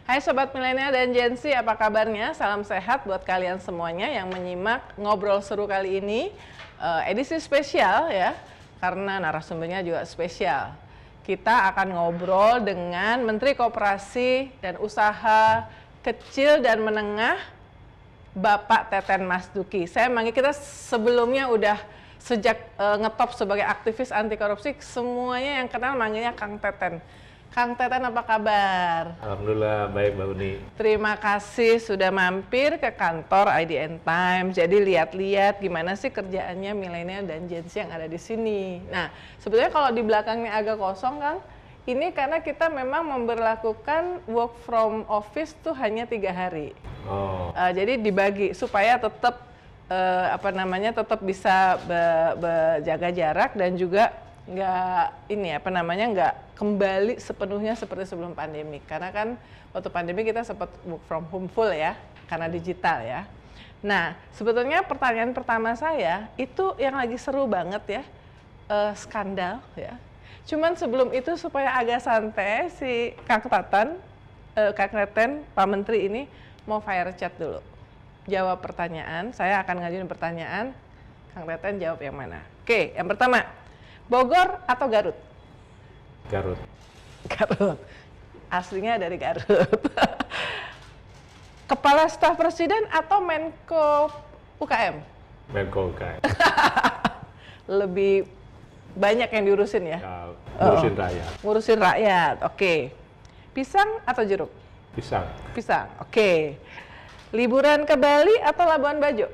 Hai Sobat Milenial dan Gen Z, apa kabarnya? Salam sehat buat kalian semuanya yang menyimak ngobrol seru kali ini. Edisi spesial ya, karena narasumbernya juga spesial. Kita akan ngobrol dengan Menteri Koperasi dan Usaha Kecil dan Menengah, Bapak Teten Mas Duki. Saya manggil, kita sebelumnya udah sejak ngetop sebagai aktivis anti korupsi, semuanya yang kenal manggilnya Kang Teten. Kang Teten, apa kabar? Alhamdulillah baik, Mbak Uni. Terima kasih sudah mampir ke kantor IDN Times. Jadi lihat-lihat gimana sih kerjaannya milenial dan Gen Z yang ada di sini. Nah, sebetulnya kalau di belakangnya agak kosong, Kang, ini karena kita memang memberlakukan work from office tuh hanya 3 hari. Jadi dibagi supaya tetap tetap bisa jaga jarak dan juga nggak kembali sepenuhnya seperti sebelum pandemi, karena kan waktu pandemi kita sempat work from home full ya, karena digital ya. Nah, sebetulnya pertanyaan pertama saya itu yang lagi seru banget ya, skandal ya. Cuman sebelum itu supaya agak santai, si Kang Teten, Pak Menteri ini mau fire chat dulu, jawab pertanyaan. Saya akan ngajuin pertanyaan, Kang Teten jawab yang mana. Oke, yang pertama, Bogor atau Garut? Garut. Garut. Aslinya dari Garut. Kepala Staf Presiden atau Menko UKM? Menko UKM. Lebih banyak yang diurusin ya? Ngurusin rakyat. Ngurusin rakyat, oke. Pisang atau jeruk? Pisang. Pisang, oke. Liburan ke Bali atau Labuan Bajo?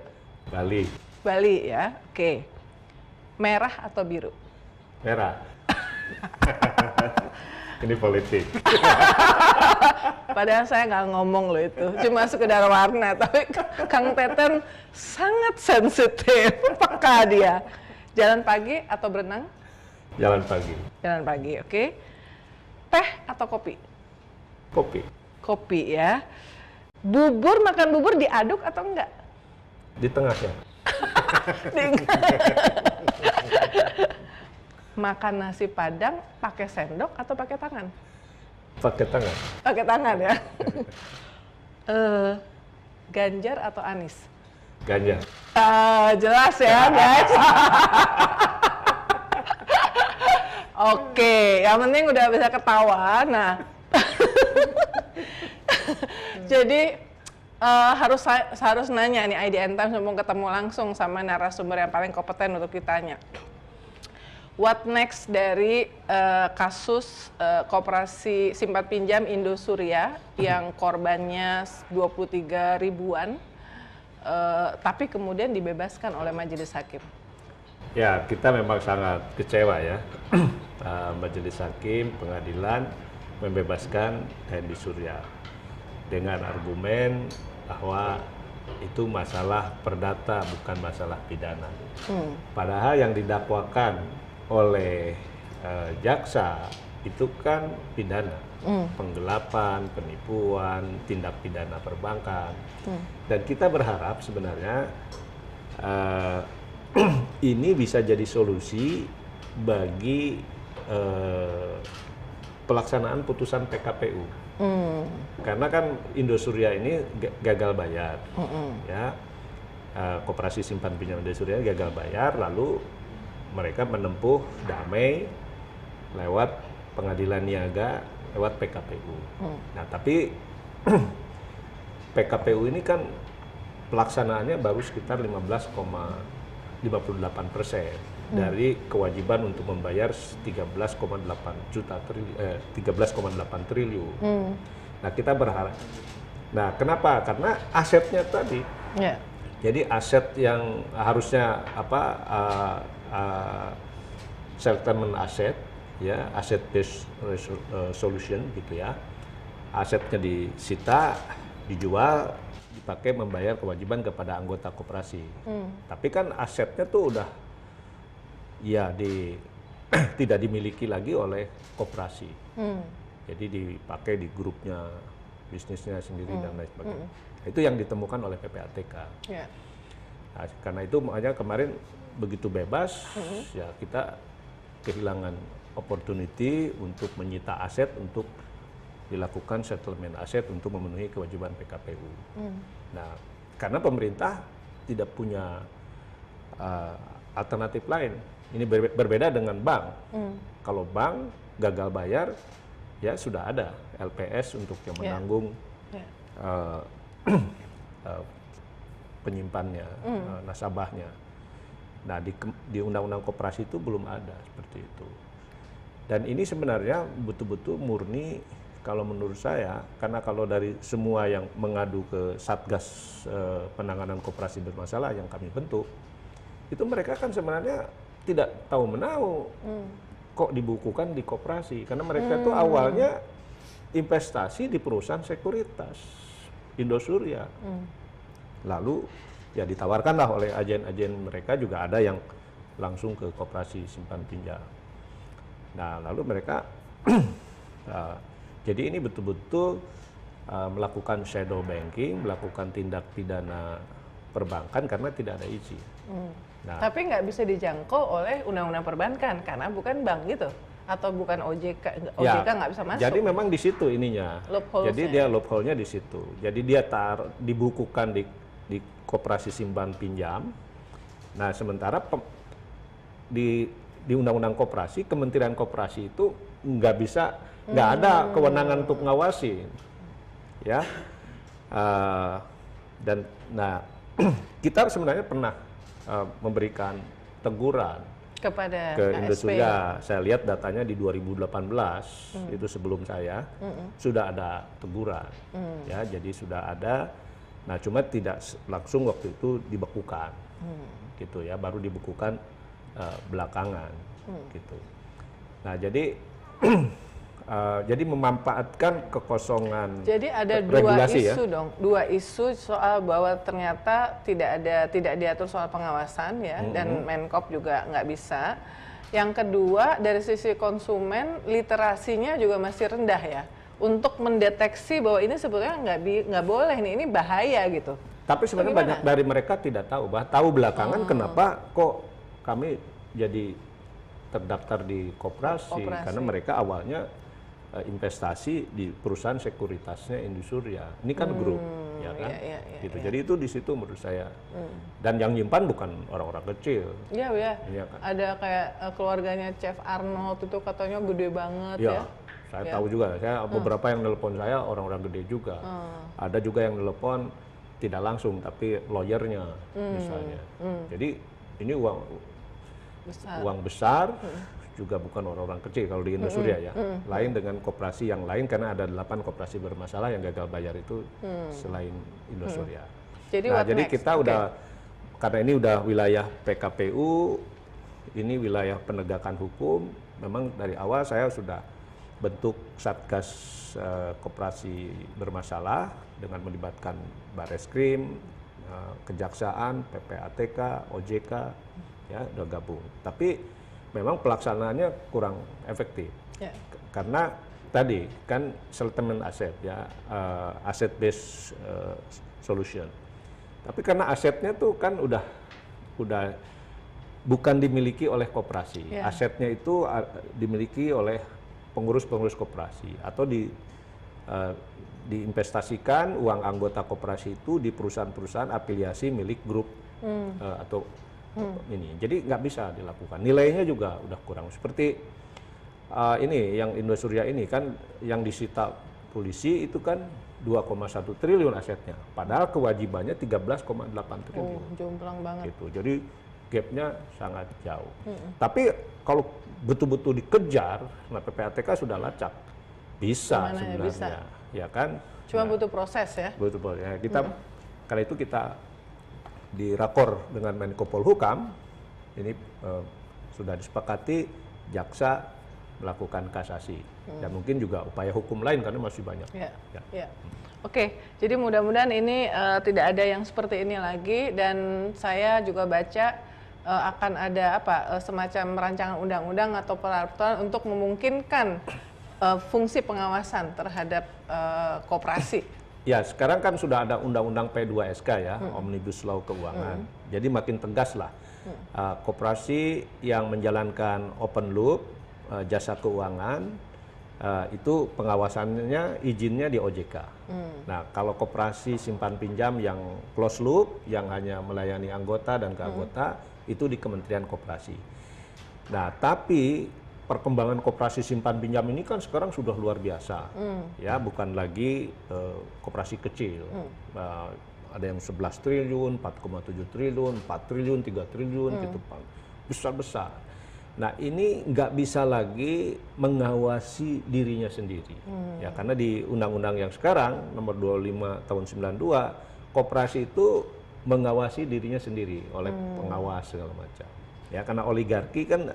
Bali. Bali ya, oke. Merah atau biru? Merah. Ini politik. Padahal saya nggak ngomong loh itu, cuma sekedar warna. Tapi Kang Teten sangat sensitif, peka dia. Jalan pagi atau berenang? Jalan pagi. Jalan pagi, oke. Teh atau kopi? Kopi. Kopi ya. Makan bubur diaduk atau enggak? Di tengah ya. Makan nasi Padang pakai sendok atau pakai tangan? Pakai tangan. Pakai tangan ya. Ganjar atau Anies? Ganjar. Jelas ya guys. Oke, yang penting udah bisa ketawa. Nah, jadi harus nanya nih, IDN Times mau ketemu langsung sama narasumber yang paling kompeten untuk ditanya. What next dari kasus koperasi simpan pinjam Indosuria yang korbannya 23 ribuan, tapi kemudian dibebaskan oleh majelis hakim? Ya, kita memang sangat kecewa ya. Majelis hakim pengadilan membebaskan Indosuria dengan argumen bahwa itu masalah perdata, bukan masalah pidana. Padahal yang didakwakan oleh jaksa itu kan pidana, penggelapan, penipuan, tindak pidana perbankan. Dan kita berharap sebenarnya ini bisa jadi solusi bagi pelaksanaan putusan PKPU. Karena kan Indosuria ini gagal bayar, ya, koperasi simpan pinjam Indosuria gagal bayar, lalu mereka menempuh damai lewat pengadilan niaga, lewat PKPU. Nah, tapi PKPU ini kan pelaksanaannya baru sekitar 15,58% dari kewajiban untuk membayar 13,8 triliun. Nah, kita berharap. Nah, kenapa? Karena asetnya tadi. Yeah. Jadi aset yang harusnya settlement aset, ya, asset based solution gitu ya. Asetnya disita, dijual, dipakai membayar kewajiban kepada anggota koperasi. Tapi kan asetnya tuh udah ya tidak dimiliki lagi oleh koperasi. Jadi dipakai di grupnya, bisnisnya sendiri dan lain sebagainya. Itu yang ditemukan oleh PPATK. Yeah. Nah, karena itu makanya kemarin begitu bebas, ya kita kehilangan opportunity untuk menyita aset untuk dilakukan settlement aset untuk memenuhi kewajiban PKPU. Nah, karena pemerintah tidak punya alternatif lain. Ini berbeda dengan bank. Kalau bank gagal bayar, ya sudah ada LPS untuk yang menanggung penyimpannya, nasabahnya. Nah, di Undang-Undang Koperasi itu belum ada seperti itu. Dan ini sebenarnya betul-betul murni kalau menurut saya, karena kalau dari semua yang mengadu ke Satgas Penanganan Koperasi Bermasalah yang kami bentuk, itu mereka kan sebenarnya tidak tahu menahu kok dibukukan di koperasi. Karena mereka itu awalnya investasi di perusahaan sekuritas, Indosuria. Lalu ya ditawarkanlah oleh agen-agen mereka, juga ada yang langsung ke koperasi simpan pinjam. Nah, lalu mereka jadi ini betul-betul melakukan shadow banking, melakukan tindak pidana perbankan karena tidak ada izin. Nah, tapi nggak bisa dijangkau oleh undang-undang perbankan karena bukan bank gitu, atau bukan OJK nggak bisa masuk. Jadi memang di situ ininya. Jadi dia loophole-nya di situ. Jadi dia dibukukan di koperasi simpan pinjam. Nah, sementara di Undang-Undang Koperasi, Kementerian Koperasi itu nggak ada kewenangan untuk ngawasin, ya. Dan nah kita sebenarnya pernah memberikan teguran kepada ke Indosuria. Saya lihat datanya di 2018 itu sebelum saya sudah ada teguran, ya. Jadi sudah ada. Nah, cuma tidak langsung waktu itu dibekukan, gitu ya. Baru dibekukan belakangan, gitu. Nah, jadi jadi memanfaatkan kekosongan. Jadi ada regulasi, dua isu dong, dua isu soal bahwa ternyata tidak diatur soal pengawasan ya, dan Menkop juga nggak bisa. Yang kedua dari sisi konsumen, literasinya juga masih rendah ya, untuk mendeteksi bahwa ini sebetulnya nggak boleh nih, ini bahaya gitu. Tapi sebenarnya banyak dari mereka tidak tahu, tahu belakangan kenapa kok kami jadi terdaftar di koperasi. Karena mereka awalnya investasi di perusahaan sekuritasnya Indosuria. Ini kan grup, ya kan? Gitu. Jadi itu di situ menurut saya. Dan yang nyimpan bukan orang-orang kecil. Iya, ya kan? Ada kayak keluarganya Chef Arnold itu katanya gede banget ya. Saya tahu juga. Saya beberapa yang nelpon saya orang-orang gede juga. Ada juga yang nelpon tidak langsung tapi lawyernya misalnya. Jadi ini uang besar. Juga bukan orang-orang kecil kalau di Indosuria ya. Lain dengan koperasi yang lain karena ada 8 koperasi bermasalah yang gagal bayar itu selain Indosuria. Jadi kita udah, karena ini udah wilayah PKPU, ini wilayah penegakan hukum, memang dari awal saya sudah bentuk Satgas Koperasi Bermasalah dengan melibatkan Bareskrim, Kejaksaan, PPATK, OJK, ya udah gabung. Tapi memang pelaksanaannya kurang efektif, karena tadi kan settlement aset ya, asset based solution. Tapi karena asetnya tuh kan udah bukan dimiliki oleh koperasi, asetnya itu dimiliki oleh pengurus-pengurus koperasi atau diinvestasikan uang anggota koperasi itu di perusahaan-perusahaan afiliasi milik grup atau ini, jadi nggak bisa dilakukan. Nilainya juga udah kurang. Seperti ini yang Indosuria ini kan yang disita polisi itu kan 2,1 triliun asetnya, padahal kewajibannya 13,8 triliun. Jomplang banget. Gitu. Jadi gapnya sangat jauh. Tapi kalau betul-betul dikejar, nah PPATK sudah lacak, bisa sebenarnya, ya kan? Cuma butuh proses ya. Butuh proses. Ya, kita karena itu kita di rakor dengan Menko Polhukam ini sudah disepakati jaksa melakukan kasasi dan mungkin juga upaya hukum lain karena masih banyak. Oke, jadi mudah-mudahan ini tidak ada yang seperti ini lagi, dan saya juga baca akan ada semacam rancangan undang-undang atau peraturan untuk memungkinkan fungsi pengawasan terhadap koperasi. Ya, sekarang kan sudah ada Undang-Undang P2SK ya, Omnibus Law Keuangan. Jadi makin tegas lah. Koperasi yang menjalankan open loop, jasa keuangan, itu pengawasannya izinnya di OJK. Nah, kalau koperasi simpan pinjam yang closed loop, yang hanya melayani anggota dan ke anggota, itu di Kementerian Koperasi. Nah, tapi perkembangan koperasi simpan pinjam ini kan sekarang sudah luar biasa, ya, bukan lagi koperasi kecil. Ada yang 11 triliun, 4,7 triliun, 4 triliun, 3 triliun, gitu, besar-besar. Nah, ini nggak bisa lagi mengawasi dirinya sendiri, ya, karena di undang-undang yang sekarang nomor 25 tahun 92, koperasi itu mengawasi dirinya sendiri oleh pengawas segala macam, ya, karena oligarki kan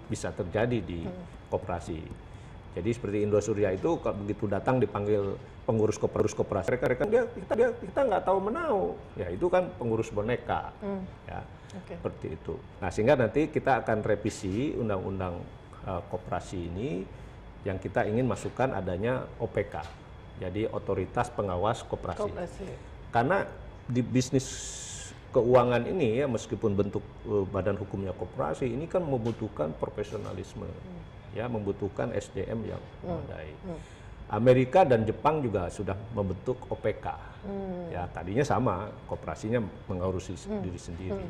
bisa terjadi di koperasi. Jadi seperti Indosuria itu kalau begitu datang dipanggil pengurus koperasi, rekan-rekan kita nggak tahu menau, ya itu kan pengurus boneka, ya. Seperti itu. Nah, sehingga nanti kita akan revisi undang-undang koperasi ini yang kita ingin masukkan adanya OPK, jadi Otoritas Pengawas Koperasi. Karena di bisnis keuangan ini, ya, meskipun bentuk badan hukumnya koperasi, ini kan membutuhkan profesionalisme, ya, membutuhkan SDM yang memadai. Amerika dan Jepang juga sudah membentuk OPK, ya, tadinya sama, koperasinya mengurusi diri sendiri.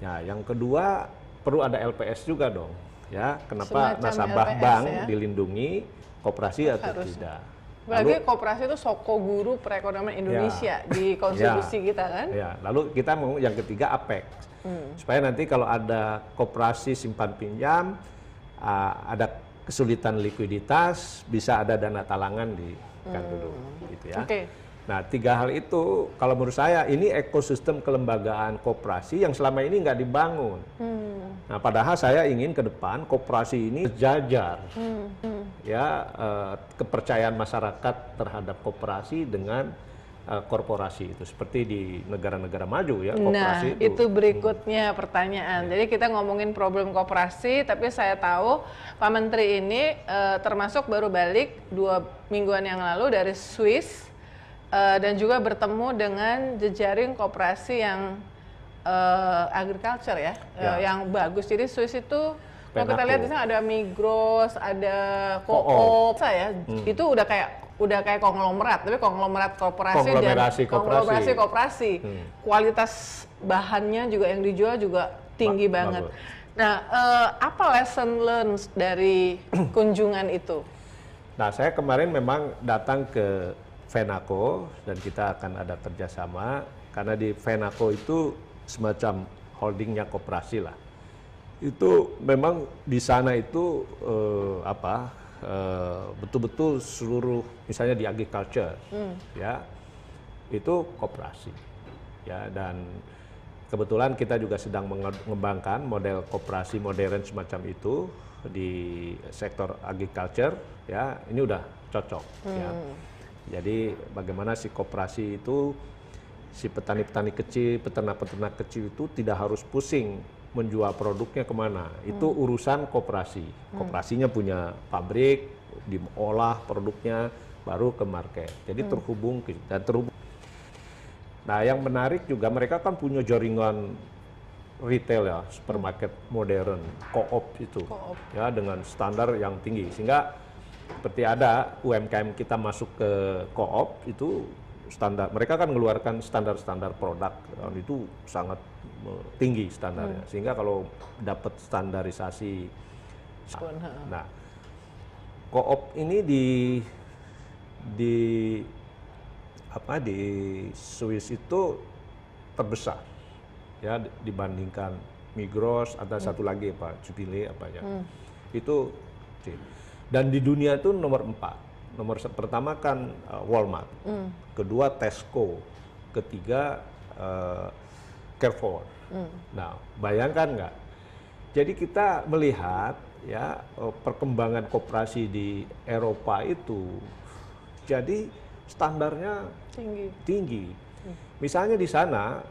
Ya, yang kedua perlu ada LPS juga dong, ya, kenapa Semacam nasabah LPS, bank ya, dilindungi, koperasi atau tidak? Berarti koperasi itu soko guru perekonomian Indonesia di konstitusi kita kan? Ya, lalu kita mau yang ketiga APEX, supaya nanti kalau ada koperasi simpan pinjam, ada kesulitan likuiditas, bisa ada dana talangan di kan dulu, gitu ya. Nah, 3 hal itu kalau menurut saya ini ekosistem kelembagaan koperasi yang selama ini nggak dibangun. Nah, padahal saya ingin ke depan koperasi ini sejajar, ya, kepercayaan masyarakat terhadap koperasi dengan korporasi itu seperti di negara-negara maju, ya, koperasi. Nah, itu berikutnya pertanyaan. Jadi kita ngomongin problem koperasi, tapi saya tahu Pak Menteri ini termasuk baru balik 2 mingguan yang lalu dari Swiss, dan juga bertemu dengan jejaring koperasi yang agriculture, ya, yang bagus. Jadi Swiss itu kalau kita lihat di sana ada Migros, ada Coop, ya, itu udah kayak konglomerat, tapi konglomerat koperasi dan konglomerasi koperasi. Kualitas bahannya juga yang dijual juga tinggi banget. Nah, apa lesson learned dari kunjungan itu? Nah, saya kemarin memang datang ke Fenaco dan kita akan ada kerjasama karena di Fenaco itu semacam holdingnya koperasi lah. Itu memang di sana itu betul-betul seluruh, misalnya di agriculture, ya, itu koperasi, ya, dan kebetulan kita juga sedang mengembangkan model koperasi modern semacam itu di sektor agriculture, ya, ini udah cocok, ya. Jadi bagaimana si koperasi itu, si petani-petani kecil, peternak-peternak kecil itu tidak harus pusing menjual produknya kemana, itu urusan koperasi. Koperasinya punya pabrik, diolah produknya, baru ke market. Jadi terhubung dan terhubung. Nah, yang menarik juga mereka kan punya jaringan retail, ya, supermarket modern, Coop itu, ya, dengan standar yang tinggi. Sehingga seperti ada UMKM kita masuk ke Coop itu standar, mereka kan mengeluarkan standar-standar produk, dan itu sangat tinggi standarnya, sehingga kalau dapat standarisasi, nah, Coop ini di Swiss itu terbesar, ya, dibandingkan Migros, ada satu lagi apa, Jubilee apa ya, itu, dan di dunia itu nomor 4. Nomor pertama kan Walmart, kedua Tesco, ketiga Carrefour. Nah, bayangkan nggak? Jadi kita melihat, ya, perkembangan koperasi di Eropa itu, jadi standarnya tinggi. Misalnya di sana,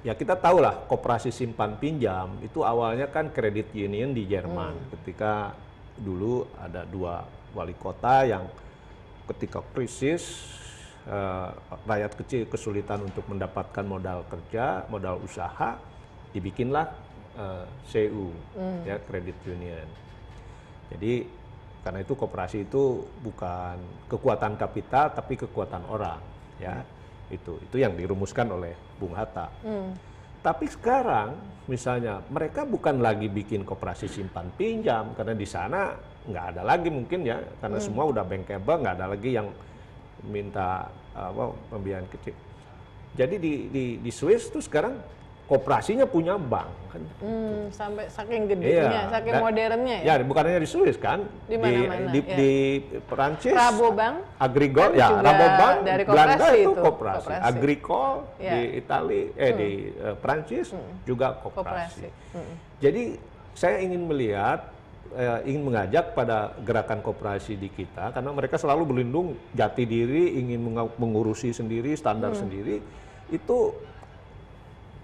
ya, kita tahu lah koperasi simpan pinjam itu awalnya kan credit union di Jerman. Ketika dulu ada 2 wali kota yang ketika krisis, rakyat kecil kesulitan untuk mendapatkan modal kerja, modal usaha, dibikinlah CU, ya, credit union. Jadi Karena itu koperasi itu bukan kekuatan kapital tapi kekuatan orang, ya. Itu yang dirumuskan oleh Bung Hatta. Tapi sekarang misalnya mereka bukan lagi bikin koperasi simpan pinjam karena di sana nggak ada lagi mungkin ya, karena semua udah bankable, nggak ada lagi yang minta pembiayaan kecil. Jadi di Swiss tuh sekarang koperasinya punya bank kan. Sampai saking gedenya, saking modernnya ya. Ya, bukan hanya di Swiss kan. Di mana-mana. Di Perancis. Rabobank. Agricole, kan ya. Rabobank. Dari Belanda itu koperasi. koperasi. Agricole di Italia, di Perancis juga koperasi. Jadi saya ingin melihat, ingin mengajak pada gerakan koperasi di kita, karena mereka selalu berlindung jati diri, ingin mengurusi sendiri, standar sendiri. Itu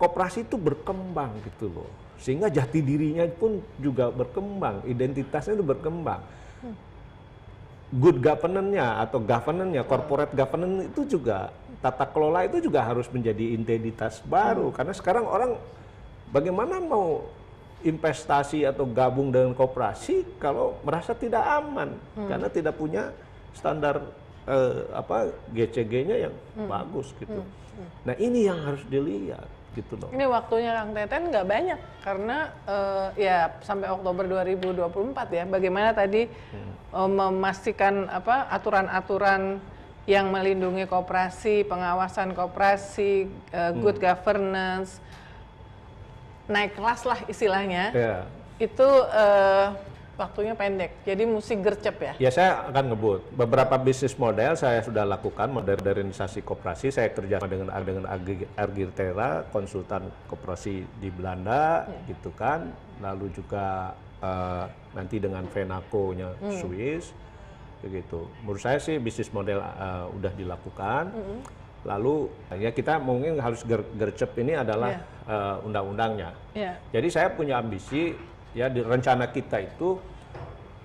koperasi itu berkembang gitu loh, sehingga jati dirinya pun juga berkembang, identitasnya itu berkembang. Good governance-nya atau governance-nya, corporate governance itu juga, tata kelola itu juga harus menjadi identitas baru. Karena sekarang orang bagaimana mau investasi atau gabung dengan koperasi kalau merasa tidak aman, karena tidak punya standar GCG-nya yang bagus gitu. Nah ini yang harus dilihat. Gitu dong. Ini waktunya Kang Teten nggak banyak karena ya sampai Oktober 2024 ya. Bagaimana tadi memastikan aturan-aturan yang melindungi koperasi, pengawasan koperasi, good governance, naik kelas lah istilahnya. Yeah. Itu waktunya pendek, jadi mesti gercep ya? Ya, saya akan ngebut. Beberapa bisnis model saya sudah lakukan, modernisasi koperasi. Saya kerja dengan Argirtera, konsultan koperasi di Belanda, gitu kan. Lalu juga nanti dengan Venaco-nya Swiss, begitu. Menurut saya sih bisnis model udah dilakukan. Lalu ya kita mungkin harus gercep ini adalah undang-undangnya. Jadi saya punya ambisi, ya di rencana kita itu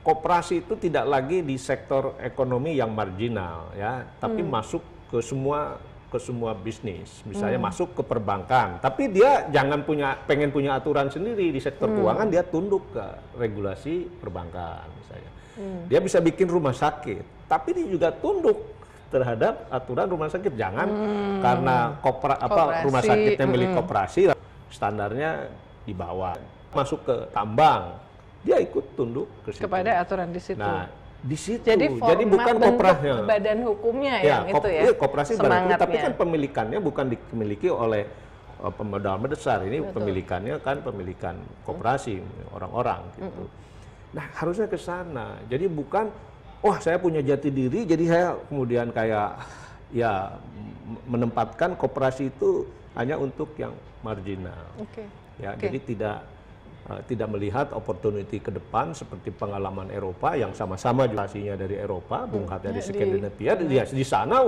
koperasi itu tidak lagi di sektor ekonomi yang marginal ya, tapi masuk ke semua bisnis. Misalnya masuk ke perbankan, tapi dia jangan pengen punya aturan sendiri di sektor keuangan, dia tunduk ke regulasi perbankan misalnya. Dia bisa bikin rumah sakit, tapi dia juga tunduk terhadap aturan rumah sakit. Jangan karena rumah sakitnya milik koperasi, standarnya di bawah. Masuk ke tambang, dia ikut tunduk ke situ. Kepada aturan di situ. Nah, di situ. Jadi bukan koperasinya. Badan hukumnya yang itu ya. Koperasi badan hukum, tapi kan pemilikannya bukan dimiliki oleh pemodal besar. Ini pemilikannya kan pemilikan koperasi, orang-orang gitu. Nah, harusnya ke sana. Jadi bukan saya punya jati diri, jadi saya kemudian kayak ya menempatkan koperasi itu hanya untuk yang marginal. Jadi tidak melihat opportunity ke depan seperti pengalaman Eropa yang sama-sama jurasinya dari Eropa, Bung Hatta dari Skandinavia, di sana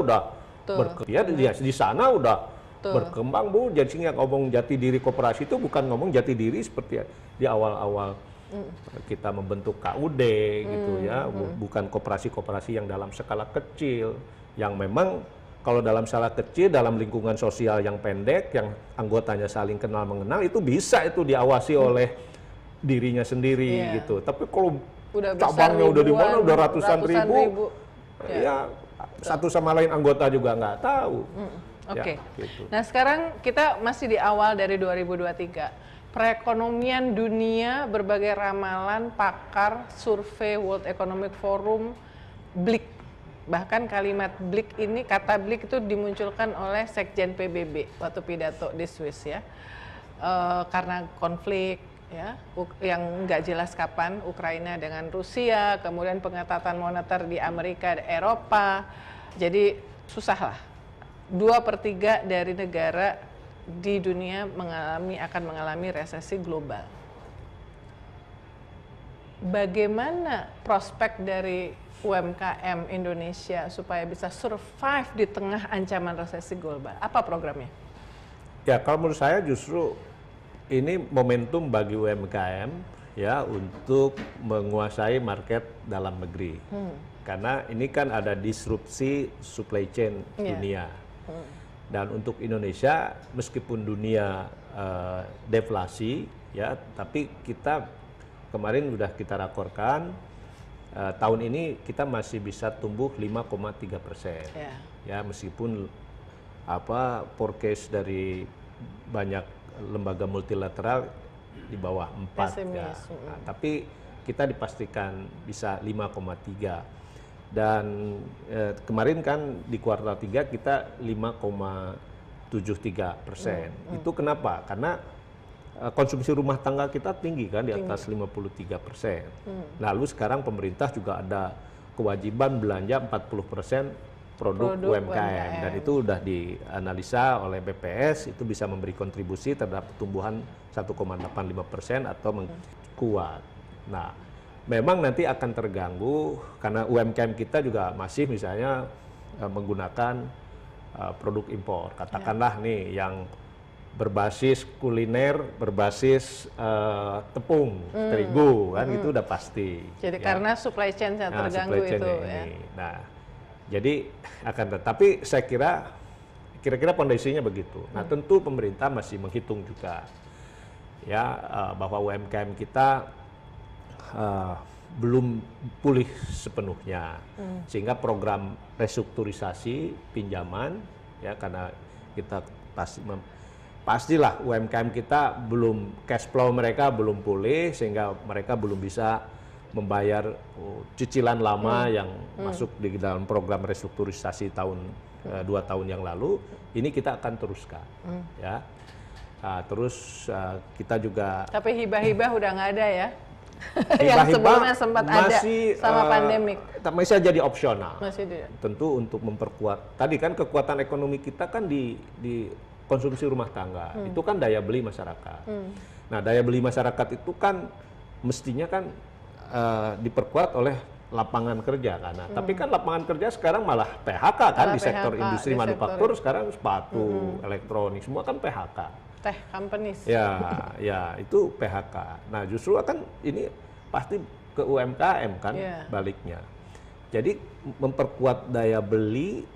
udah berkembang Bu. Jadi sehingga ngomong jati diri koperasi itu bukan ngomong jati diri seperti di awal-awal kita membentuk KUD gitu ya, bukan koperasi-koperasi yang dalam skala kecil, yang memang kalau dalam skala kecil, dalam lingkungan sosial yang pendek, yang anggotanya saling kenal mengenal, itu bisa itu diawasi oleh dirinya sendiri gitu. Tapi kalau cabangnya udah di mana, udah ratusan ribu, ya satu sama lain anggota juga nggak tahu. Gitu. Nah sekarang kita masih di awal dari 2023. Perekonomian dunia, berbagai ramalan, pakar, survei World Economic Forum, BLIK. Bahkan kalimat BLIK ini, kata BLIK itu dimunculkan oleh Sekjen PBB waktu pidato di Swiss ya. Karena konflik ya, yang nggak jelas kapan, Ukraina dengan Rusia, kemudian pengetatan moneter di Amerika, Eropa. Jadi susah lah. 2/3 dari negara di dunia akan mengalami resesi global. Bagaimana prospek dari UMKM Indonesia supaya bisa survive di tengah ancaman resesi global? Apa programnya? Ya, kalau menurut saya justru ini momentum bagi UMKM ya untuk menguasai market dalam negeri. Karena ini kan ada disrupsi supply chain dunia. Dan untuk Indonesia, meskipun dunia deflasi, ya, tapi kita kemarin sudah kita rakorkan tahun ini kita masih bisa tumbuh 5,3%. Ya, meskipun forecast dari banyak lembaga multilateral di bawah 4 ya. Nah, tapi kita dipastikan bisa 5,3. Dan kemarin kan di kuartal 3 kita 5,73%. Itu kenapa? Karena konsumsi rumah tangga kita tinggi kan, di atas 53%. Lalu sekarang pemerintah juga ada kewajiban belanja 40% produk UMKM. Dan itu sudah dianalisa oleh BPS, itu bisa memberi kontribusi terhadap pertumbuhan 1,85% atau kuat. Nah, memang nanti akan terganggu karena UMKM kita juga masih misalnya menggunakan produk impor. Katakanlah nih yang berbasis kuliner, berbasis tepung, terigu kan, itu udah pasti. Jadi karena supply chain yang terganggu itu ya. Nah, jadi tapi saya kira-kira kondisinya begitu. Nah, tentu pemerintah masih menghitung juga ya bahwa UMKM kita belum pulih sepenuhnya, sehingga program restrukturisasi pinjaman ya, karena kita pastilah UMKM kita belum, cash flow mereka belum pulih, sehingga mereka belum bisa membayar cicilan lama yang masuk di dalam program restrukturisasi 2 tahun yang lalu. Ini kita akan teruskan ya. Terus kita juga, tapi hibah-hibah udah nggak ada ya. Yang sebelumnya sempat masih, ada sama pandemik. Masih jadi opsional. Masih dia. Tentu untuk memperkuat. Tadi kan kekuatan ekonomi kita kan di konsumsi rumah tangga. Itu kan daya beli masyarakat. Nah, daya beli masyarakat itu kan mestinya kan diperkuat oleh lapangan kerja karena. Tapi kan lapangan kerja sekarang malah PHK kan, di sektor industri manufaktur sekarang sepatu, elektronik semua kan PHK. Teh companies. Ya itu PHK. Nah, justru akan ini pasti ke UMKM kan baliknya. Jadi memperkuat daya beli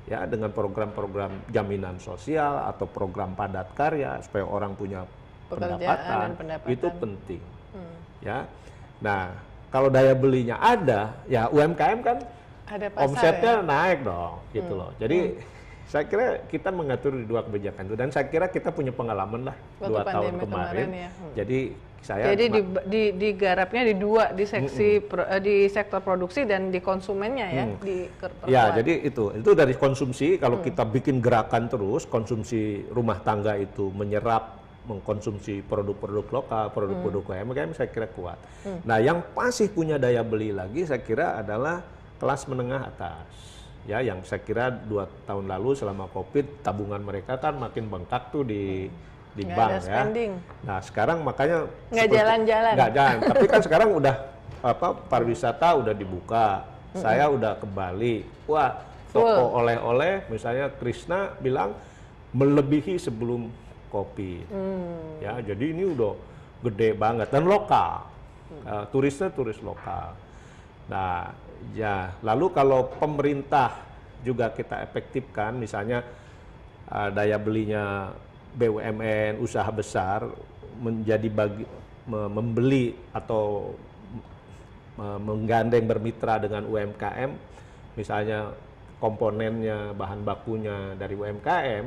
ya dengan program-program jaminan sosial atau program padat karya supaya orang punya pendapatan. Itu penting. Ya. Nah, kalau daya belinya ada, ya UMKM kan ada omsetnya naik dong, gitu loh. Jadi saya kira kita mengatur di 2 kebijakan itu, dan saya kira kita punya pengalaman lah 2 tahun kemarin. Ya. Jadi digarapnya di 2, di seksi di sektor produksi dan di konsumennya ya. Ya, jadi itu dari konsumsi. Kalau kita bikin gerakan terus, konsumsi rumah tangga itu menyerap, mengkonsumsi produk-produk lokal, produk-produk UMKM, saya kira kuat. Nah, yang masih punya daya beli lagi saya kira adalah kelas menengah atas. Ya, yang saya kira 2 tahun lalu selama COVID tabungan mereka kan makin bengkak tuh di bank ya. Nah, sekarang makanya nggak jalan-jalan. Nggak jalan. Tapi kan sekarang udah pariwisata udah dibuka. Saya udah ke Bali. Wah, toko oleh-oleh misalnya Krishna bilang melebihi sebelum COVID. Ya, jadi ini udah gede banget dan lokal. Turisnya turis lokal. Nah, ya, lalu kalau pemerintah juga kita efektifkan, misalnya daya belinya BUMN, usaha besar menjadi membeli atau menggandeng bermitra dengan UMKM, misalnya komponennya, bahan bakunya dari UMKM,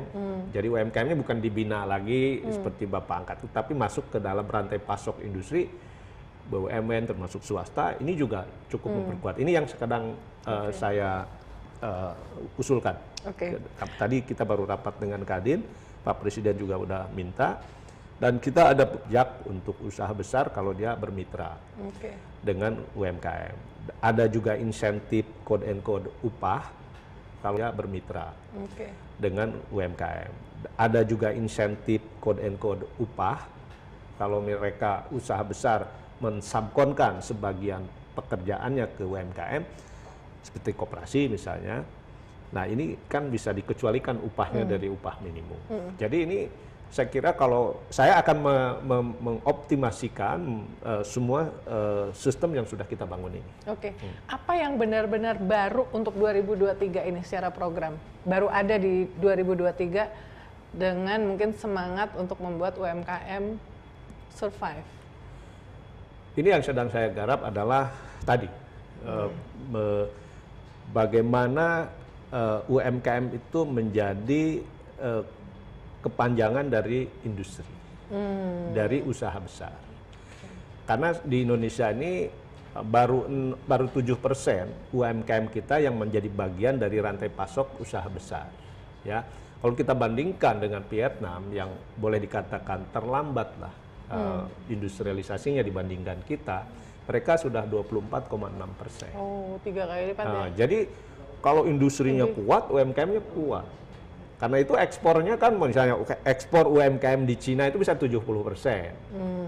jadi UMKM-nya bukan dibina lagi seperti Bapak angkat, tapi masuk ke dalam rantai pasok industri, BUMN termasuk swasta, ini juga cukup memperkuat. Ini yang sedang saya usulkan. Tadi kita baru rapat dengan Kadin, Pak Presiden juga udah minta, dan kita ada pajak untuk usaha besar kalau dia bermitra dengan UMKM. Ada juga insentif code and code upah kalau dia bermitra dengan UMKM. Ada juga insentif code and code upah kalau mereka usaha besar mensubkonkan sebagian pekerjaannya ke UMKM seperti koperasi misalnya. Nah, ini kan bisa dikecualikan upahnya dari upah minimum. Jadi ini saya kira kalau saya akan mengoptimasikan semua sistem yang sudah kita bangun ini. Apa yang benar-benar baru untuk 2023 ini secara program? Baru ada di 2023 dengan mungkin semangat untuk membuat UMKM survive. Ini yang sedang saya garap adalah tadi bagaimana UMKM itu menjadi kepanjangan dari industri, dari usaha besar. Karena di Indonesia ini baru 7% UMKM kita yang menjadi bagian dari rantai pasok usaha besar. Ya, kalau kita bandingkan dengan Vietnam yang boleh dikatakan terlambat lah industrialisasinya dibandingkan kita, mereka sudah 24,6%. Oh, 3 kali lipat ya. Jadi kalau industrinya kuat, UMKM-nya kuat. Karena itu ekspornya kan misalnya ekspor UMKM di Cina itu bisa 70%.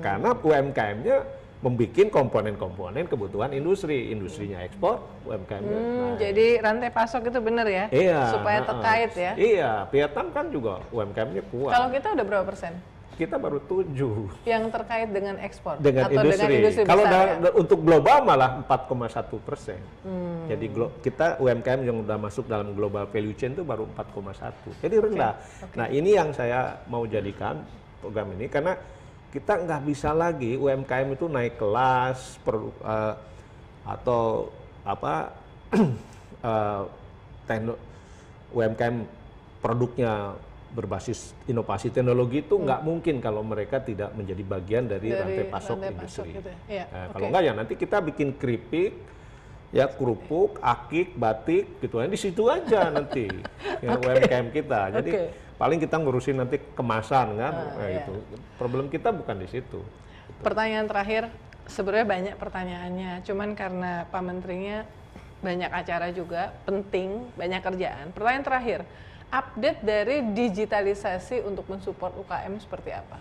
Karena UMKM-nya membuat komponen-komponen kebutuhan industri. Industrinya ekspor, UMKM-nya Jadi rantai pasok itu benar ya? Iya. Supaya terkait ya? Iya, Vietnam kan juga UMKM-nya kuat. Kalau kita udah berapa persen? Kita baru 7. Yang terkait dengan ekspor? Dengan atau industri. Dengan industri Kalau besar, ya? untuk global malah 4,1%. Jadi kita UMKM yang udah masuk dalam global value chain itu baru 4,1. Jadi rendah. Nah ini yang saya mau jadikan program ini karena kita nggak bisa lagi UMKM itu naik kelas atau apa UMKM produknya berbasis inovasi teknologi itu nggak mungkin kalau mereka tidak menjadi bagian dari rantai pasok industri. Gitu ya? Kalau nggak ya nanti kita bikin keripik, ya kerupuk, akik, batik, gitu. Di situ aja nanti ya, UMKM kita. Jadi paling kita ngurusin nanti kemasan kan, itu. Problem kita bukan di situ. Pertanyaan terakhir, sebenarnya banyak pertanyaannya, cuman karena Pak Menterinya banyak acara juga, penting, banyak kerjaan. Pertanyaan terakhir, update dari digitalisasi untuk mensupport UKM seperti apa?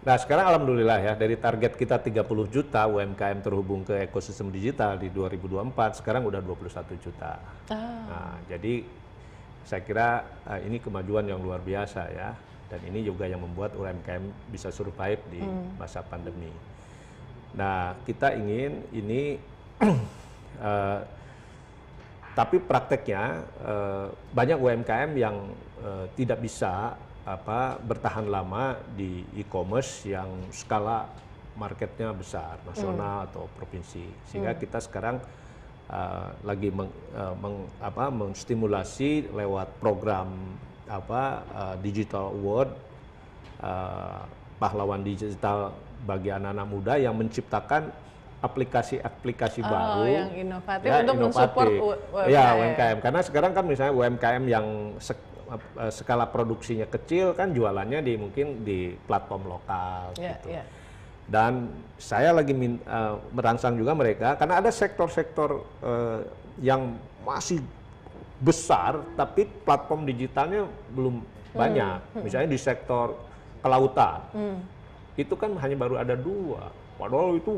Nah sekarang alhamdulillah ya, dari target kita 30 juta UMKM terhubung ke ekosistem digital di 2024, sekarang udah 21 juta. Nah, jadi saya kira ini kemajuan yang luar biasa ya, dan ini juga yang membuat UMKM bisa survive di masa pandemi. Nah kita ingin ini tapi prakteknya banyak UMKM yang tidak bisa bertahan lama di e-commerce yang skala marketnya besar, nasional atau provinsi. Sehingga kita sekarang lagi menstimulasi lewat program Digital Award, pahlawan digital bagi anak-anak muda yang menciptakan aplikasi-aplikasi baru yang inovatif ya, untuk mensupport UMKM. Ya, UMKM. Karena sekarang kan misalnya UMKM yang skala produksinya kecil kan jualannya mungkin di platform lokal gitu. Dan saya lagi merangsang juga mereka karena ada sektor-sektor yang masih besar tapi platform digitalnya belum banyak. Misalnya di sektor kelautan. Itu kan hanya baru ada 2. Padahal itu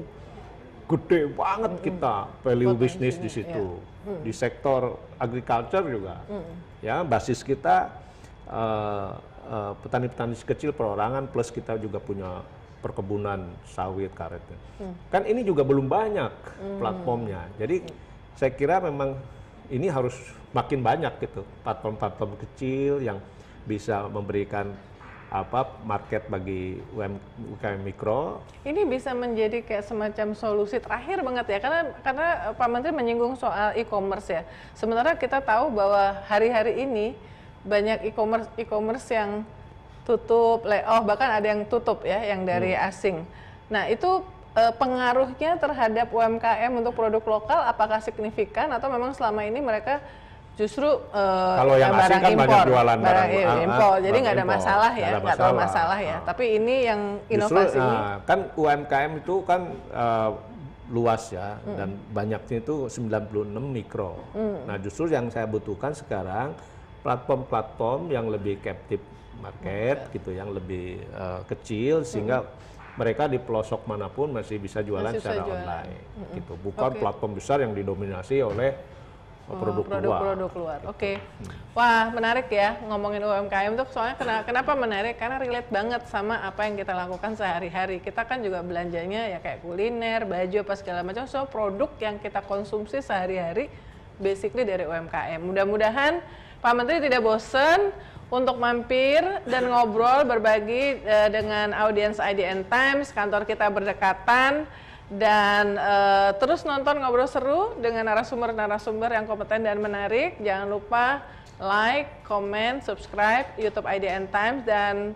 gede banget kita value bisnis di situ. Di sektor agriculture juga, ya basis kita petani-petani kecil perorangan plus kita juga punya perkebunan sawit karet. Kan ini juga belum banyak platformnya. Jadi saya kira memang ini harus makin banyak gitu platform-platform kecil yang bisa memberikan market bagi UMKM mikro. Ini bisa menjadi kayak semacam solusi terakhir banget ya, karena Pak Menteri menyinggung soal e-commerce ya. Sementara kita tahu bahwa hari-hari ini banyak e-commerce yang tutup, layoff, bahkan ada yang tutup ya, yang dari asing. Nah itu pengaruhnya terhadap UMKM untuk produk lokal apakah signifikan atau memang selama ini mereka justru kalau yang asing kan banyak jualan barang impor, jadi nggak ada masalah ya, nggak terlalu masalah ya. Tapi ini yang inovasi ini kan UMKM itu kan luas ya, dan banyaknya itu 96 mikro. Nah justru yang saya butuhkan sekarang platform-platform yang lebih captive market gitu, yang lebih kecil sehingga mereka di pelosok manapun masih bisa jualan secara online gitu, bukan platform besar yang didominasi oleh produk luar. Oke. Wah, menarik ya ngomongin UMKM tuh, soalnya kenapa menarik? Karena relate banget sama apa yang kita lakukan sehari-hari. Kita kan juga belanjanya ya kayak kuliner, baju apa segala macam, so produk yang kita konsumsi sehari-hari basically dari UMKM. Mudah-mudahan Pak Menteri tidak bosan untuk mampir dan ngobrol berbagi dengan audiens IDN Times. Kantor kita berdekatan. Dan terus nonton Ngobrol Seru dengan narasumber-narasumber yang kompeten dan menarik. Jangan lupa like, comment, subscribe YouTube IDN Times, dan